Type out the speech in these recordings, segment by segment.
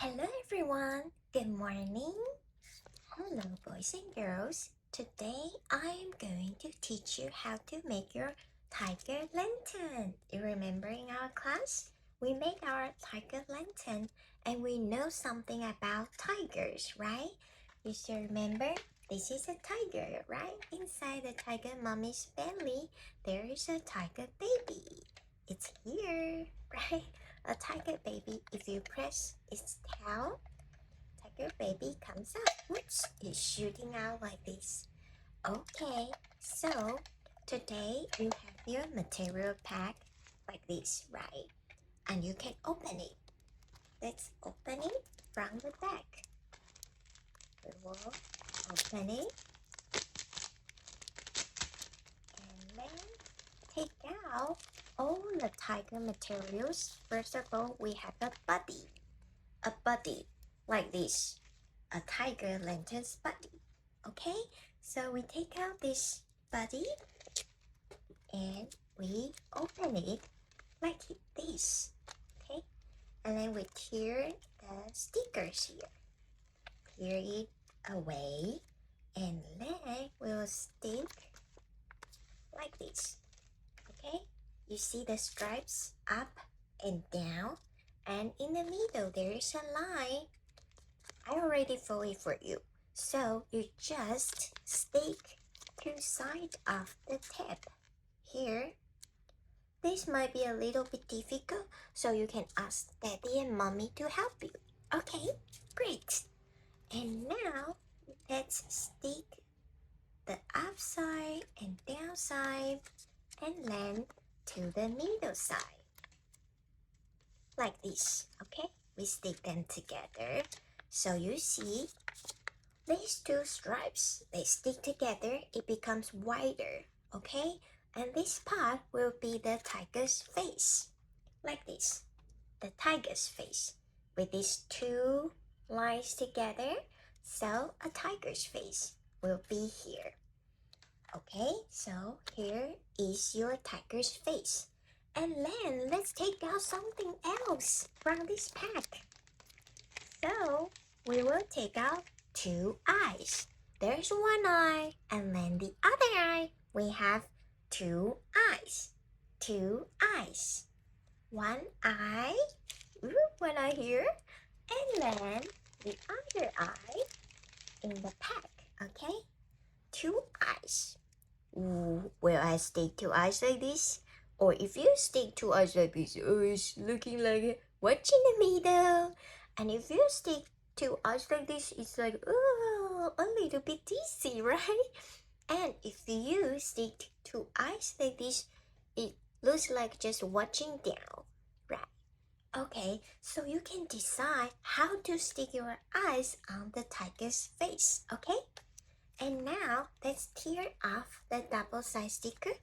Hello everyone, good morning. Hello boys and girls. Today I am going to teach you how to make your tiger lantern. You remember in our class? We made our tiger lantern and we know something about tigers, right? You still remember? This is a tiger, right? Inside the tiger mommy's belly, there is a tiger baby. It's here, right? A tiger baby, if you press its tail, tiger baby comes out. Whoops, it's shooting out like this. Okay, so today you have your material pack like this, right? And you can open it. Let's open it from the back. We will open it and then take out all the tiger materials. First of all, we have a body like this, a tiger lantern's body. Okay, so we take out this body and we open it like this. Okay, and then we tear the stickers here, tear it away, and then we'll stick like this. Okay, you see the stripes up and down, and in the middle there is a line. I already fold it for you. So you just stick two sides of the tape. Here, this might be a little bit difficult, so you can ask Daddy and Mommy to help you. Okay, great. And now, let's stick the upside and downside and then to the middle side. Like this, okay? We stick them together. So you see, these two stripes, they stick together, it becomes wider, okay? And this part will be the tiger's face, like this, the tiger's face, with these two lines together, so a tiger's face will be here. Okay, so here is your tiger's face. And then let's take out something else from this pack. So we will take out two eyes. There's one eye and then the other eye. We have two eyes. Two eyes. One eye, one eye here, and then the other eye in the pack, okay? Two eyes. Will I stick two eyes like this? Or if you stick two eyes like this, it's looking like what's in the middle? And if you stick two eyes like this, it's like, oh, a little bit dizzy, right? And if you stick two eyes like this, it looks like just watching down, right? Okay, so you can decide how to stick your eyes on the tiger's face, okay? And now, let's tear off the double-side sticker.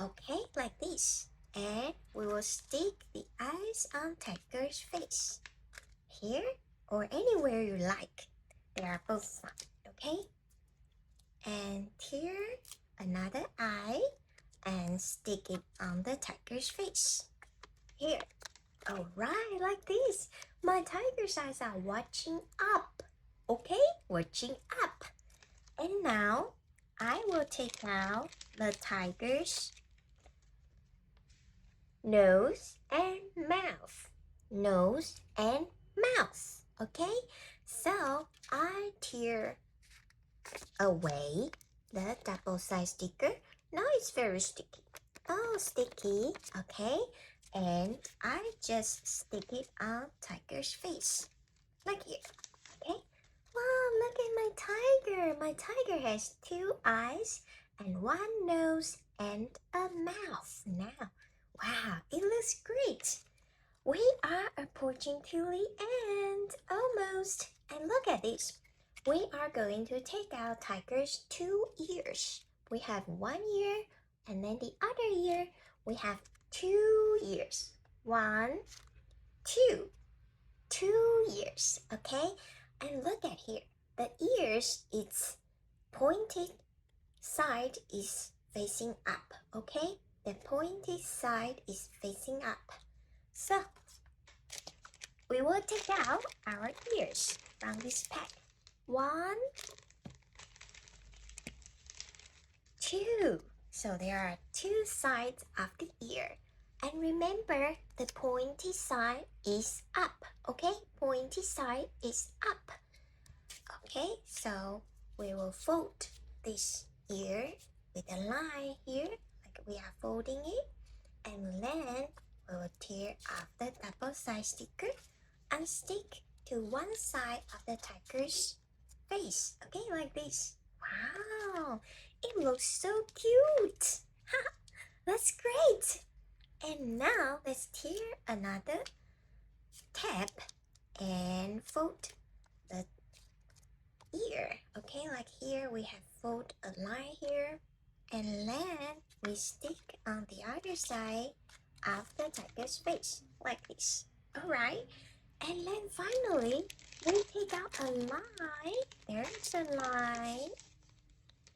Okay, like this. And we will stick the eyes on tiger's face. Here or anywhere you like. They are both fine, okay? And tear another eye and stick it on the tiger's face. Here. Alright, like this. My tiger's eyes are watching up. Okay? Watching up. And now, I will take out the tiger's nose and mouth. Nose and mouth. Okay? So, I tear away the double-side sticker. Now it's very sticky. Oh, sticky. Okay? And I just stick it on tiger's face. Like here. Okay? Wow, look at my tiger. My tiger has two eyes and one nose and a mouth now. Wow, it looks great. We are approaching to the end, almost. And look at this. We are going to take out tiger's two ears. We have one ear and then the other ear. We have 2 ears. 1, 2. 2 ears, okay? And look at here. The ears, its pointed side is facing up, okay? The pointed side is facing up. So, we will take out our ears from this pack. 1, 2. So there are 2 sides of the ear. And remember, the pointy side is up. Okay, pointy side is up. Okay, so we will fold this ear with a line here, like we are folding it. And then we will tear off the double side sticker and stick to one side of the tiger's face. Okay, like this. Wow, it looks so cute. That's great. And now let's tear another tab and fold the ear. Okay, like here we have fold a line here, and then we stick on the other side of the tiger's face like this. Alright, and then finally we take out a line. There's a line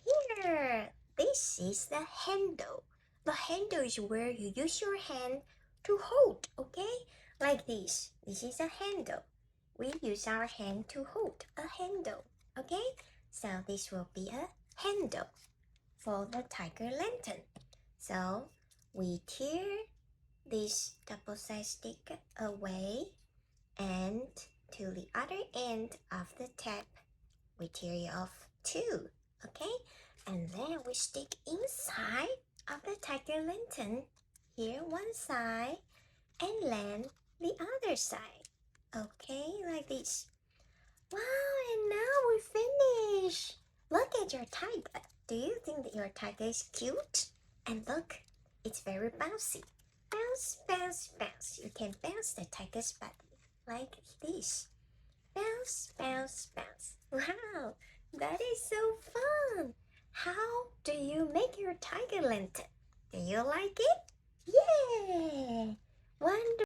here. This is the handle. The handle is where you use your hand to hold, okay? Like this. This is a handle. We use our hand to hold a handle, okay? So this will be a handle for the tiger lantern. So we tear this double side stick away, and to the other end of the tab, we tear it off too, okay? And then we stick inside of the tiger lantern, here one side, and then the other side, okay, like this. Wow, and now we finished. Look at your tiger. Do you think that your tiger is cute? And look, it's very bouncy. Bounce, bounce, bounce. You can bounce the tiger's body like this. Bounce, bounce, bounce. Wow, that is so fun. How do you make your tiger lantern? Do you like it? Yeah! Wonderful.